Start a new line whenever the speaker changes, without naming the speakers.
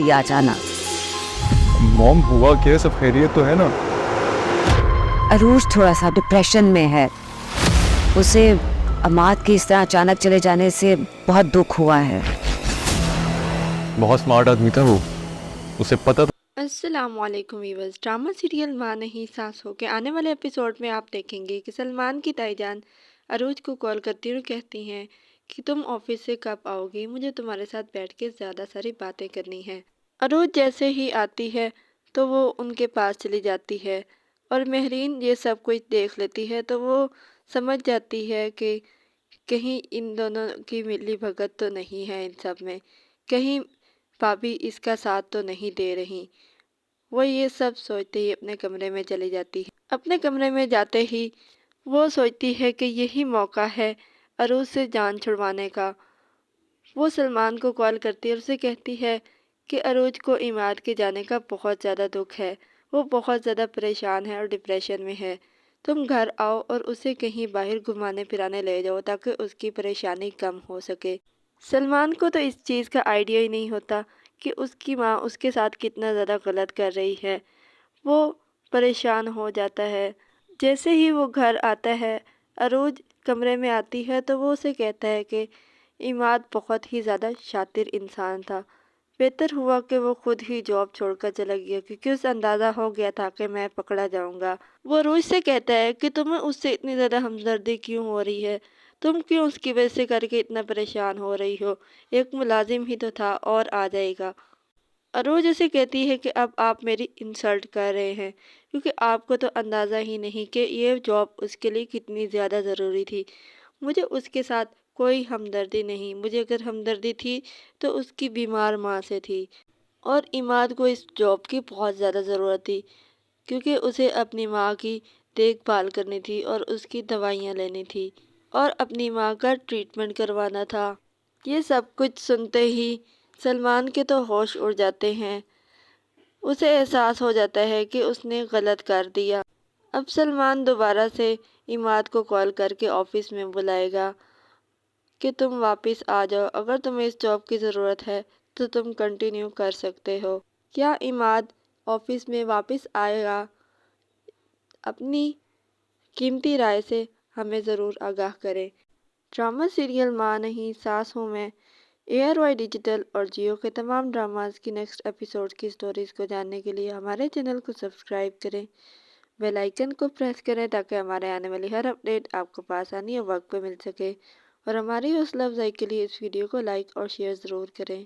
दिया अचानक।
मॉम हुआ क्या? सब खैरियत तो है ना?
अरूज थोड़ा सा डिप्रेशन में है। उसे अमाद के इस तरह अचानक चले जाने से बहुत दुख हुआ है।
बहुत स्मार्ट आदमी था वो, उसे पता था।
अस्सलामुअलैकुम वीवर्स, ड्रामा सीरियल माँ नहीं सास हो के आने वाले एपिसोड में आप देखेंगे कि सलमान की ताईजान अरूज को कॉल करती और कहती हैं कि तुम ऑफिस से कब आओगी, मुझे तुम्हारे साथ बैठ के ज़्यादा सारी बातें करनी है। अरूज जैसे ही आती है तो वो उनके पास चली जाती है और महरीन ये सब कुछ देख लेती है तो वो समझ जाती है कि कहीं इन दोनों की मिली भगत तो नहीं है, इन सब में कहीं भाभी इसका साथ तो नहीं दे रही। वो ये सब सोचते ही अपने कमरे में चली जाती है। अपने कमरे में जाते ही वो सोचती है कि यही मौका है अरूज से जान छुड़वाने का। वो सलमान को कॉल करती है और उसे कहती है कि अरूज को इमाद के जाने का बहुत ज़्यादा दुख है, वो बहुत ज़्यादा परेशान है और डिप्रेशन में है। तुम घर आओ और उसे कहीं बाहर घुमाने फिराने ले जाओ ताकि उसकी परेशानी कम हो सके। सलमान को तो इस चीज़ का आइडिया ही नहीं होता कि उसकी माँ उसके साथ कितना ज़्यादा गलत कर रही है। वो परेशान हो जाता है। जैसे ही वो घर आता है, अरूज कमरे में आती है तो वो उसे कहता है कि इमाद बहुत ही ज़्यादा शातिर इंसान था। बेहतर हुआ कि वो खुद ही जॉब छोड़कर चला गया क्योंकि उसे अंदाज़ा हो गया था कि मैं पकड़ा जाऊंगा। वो अरूज से कहता है कि तुम्हें उससे इतनी ज़्यादा हमदर्दी क्यों हो रही है, तुम क्यों उसकी वजह से करके इतना परेशान हो रही हो, एक मुलाजिम ही तो था और आ जाएगा। अरोज उसे कहती है कि अब आप मेरी इंसल्ट कर रहे हैं क्योंकि आपको तो अंदाज़ा ही नहीं कि ये जॉब उसके लिए कितनी ज़्यादा ज़रूरी थी। मुझे उसके साथ कोई हमदर्दी नहीं, मुझे अगर हमदर्दी थी तो उसकी बीमार माँ से थी और इमाद को इस जॉब की बहुत ज़्यादा ज़रूरत थी क्योंकि उसे अपनी माँ की देखभाल करनी थी और उसकी दवाइयाँ लेनी थी और अपनी माँ का ट्रीटमेंट करवाना था। ये सब कुछ सुनते ही सलमान के तो होश उड़ जाते हैं। उसे एहसास हो जाता है कि उसने गलत कर दिया। अब सलमान दोबारा से इमाद को कॉल करके ऑफिस में बुलाएगा कि तुम वापस आ जाओ, अगर तुम्हें इस जॉब की ज़रूरत है तो तुम कंटिन्यू कर सकते हो। क्या इमाद ऑफिस में वापस आएगा? अपनी कीमती राय से हमें ज़रूर आगाह करें। ड्रामा सीरियल माँ नहीं सास हूँ मैं ARY डिजिटल और जियो के तमाम ड्रामास की नेक्स्ट एपिसोड की स्टोरीज को जानने के लिए हमारे चैनल को सब्सक्राइब करें, बेल आइकन को प्रेस करें ताकि हमारे आने वाली हर अपडेट आपको आसानी और वक्त पे मिल सके। और हमारी हौसला अफजाई के लिए इस वीडियो को लाइक और शेयर ज़रूर करें।